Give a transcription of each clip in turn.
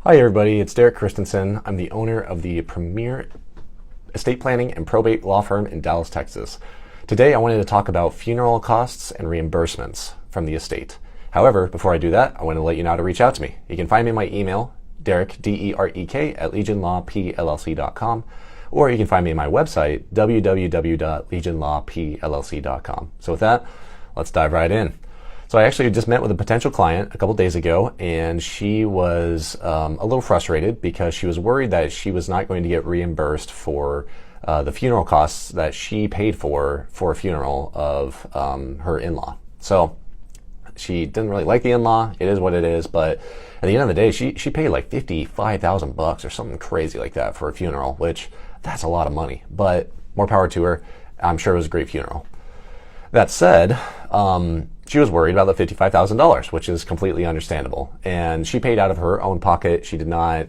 Hi everybody, it's Derek Christensen. I'm the owner of the premier estate planning and probate law firm in Dallas, Texas. Today I wanted to talk about funeral costs and reimbursements from the estate. However, before I do that, I want to let you know how to reach out to me. You can find me in my email, Derek, D-E-R-E-K, at legionlawpllc.com, or you can find me in my website, www.legionlawpllc.com. So with that, let's dive right in. So I actually just met with a potential client a couple days ago, and she was a little frustrated because she was worried that she was not going to get reimbursed for the funeral costs that she paid for a funeral of her in-law. So she didn't really like the in-law. It is what it is, but at the end of the day, she paid like $55,000 or something crazy like that for a funeral, which that's a lot of money. But more power to her. I'm sure it was a great funeral. That said, she was worried about the $55,000, which is completely understandable. And she paid out of her own pocket. She did not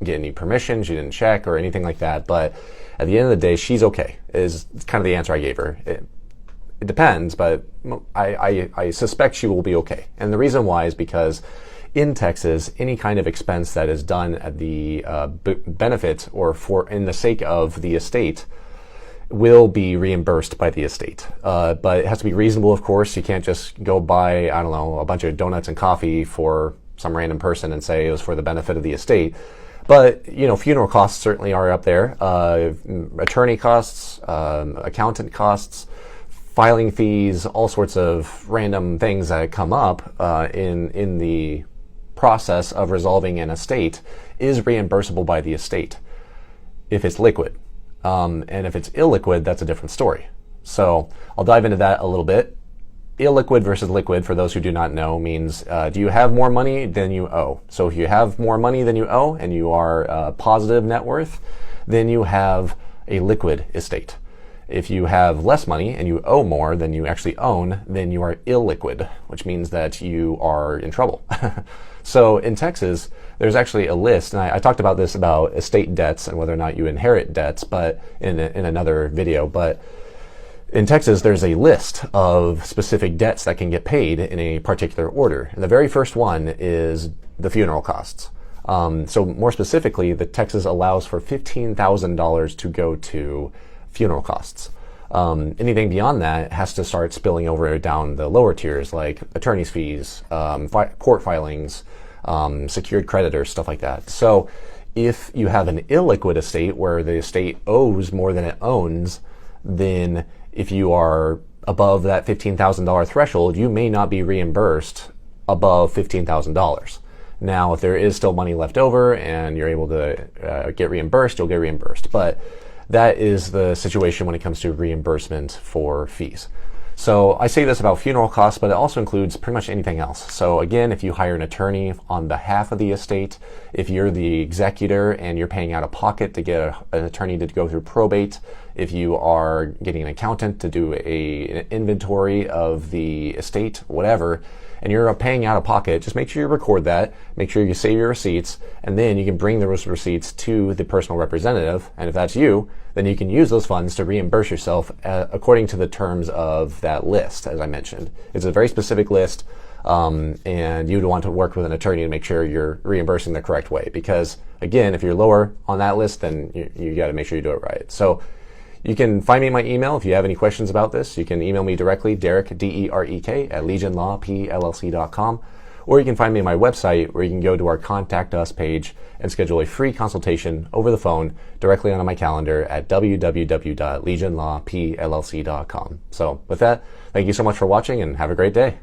get any permission. She didn't check or anything like that. But at the end of the day, she's okay, is kind of the answer I gave her. It depends, but I suspect she will be okay. And the reason why is because in Texas, any kind of expense that is done at the benefit or in the sake of the estate will be reimbursed by the estate. But it has to be reasonable, of course. You can't just go buy, I don't know, a bunch of donuts and coffee for some random person and say it was for the benefit of the estate. But, you know, funeral costs certainly are up there. Attorney costs, accountant costs, filing fees, all sorts of random things that come up in the process of resolving an estate is reimbursable by the estate if it's liquid. And if it's illiquid, that's a different story. So I'll dive into that a little bit. Illiquid versus liquid, for those who do not know, means do you have more money than you owe? So if you have more money than you owe and you are positive net worth, then you have a liquid estate. If you have less money and you owe more than you actually own, then you are illiquid, which means that you are in trouble. So in Texas, there's actually a list, and I talked about this about estate debts and whether or not you inherit debts, but in another video. But in Texas, there's a list of specific debts that can get paid in a particular order. And the very first one is the funeral costs. So more specifically, the Texas allows for $15,000 to go to funeral costs. Anything beyond that has to start spilling over down the lower tiers, like attorney's fees, court filings, secured creditors, stuff like that. So if you have an illiquid estate where the estate owes more than it owns, then if you are above that $15,000 threshold, you may not be reimbursed above $15,000. Now, if there is still money left over and you're able to get reimbursed, you'll get reimbursed. But that is the situation when it comes to reimbursement for fees. So I say this about funeral costs, but it also includes pretty much anything else. So again, if you hire an attorney on behalf of the estate, if you're the executor and you're paying out of pocket to get an attorney to go through probate, if you are getting an accountant to do an inventory of the estate, whatever, and you're paying out of pocket, just make sure you record that, make sure you save your receipts, and then you can bring those receipts to the personal representative. And if that's you, then you can use those funds to reimburse yourself according to the terms of that list, as I mentioned. It's a very specific list, and you'd want to work with an attorney to make sure you're reimbursing the correct way. Because again, if you're lower on that list, then you got to make sure you do it right. So you can find me in my email if you have any questions about this. You can email me directly, Derek, D-E-R-E-K, at legionlawpllc.com. Or you can find me on my website where you can go to our Contact Us page and schedule a free consultation over the phone directly on my calendar at www.legionlawpllc.com. So with that, thank you so much for watching and have a great day.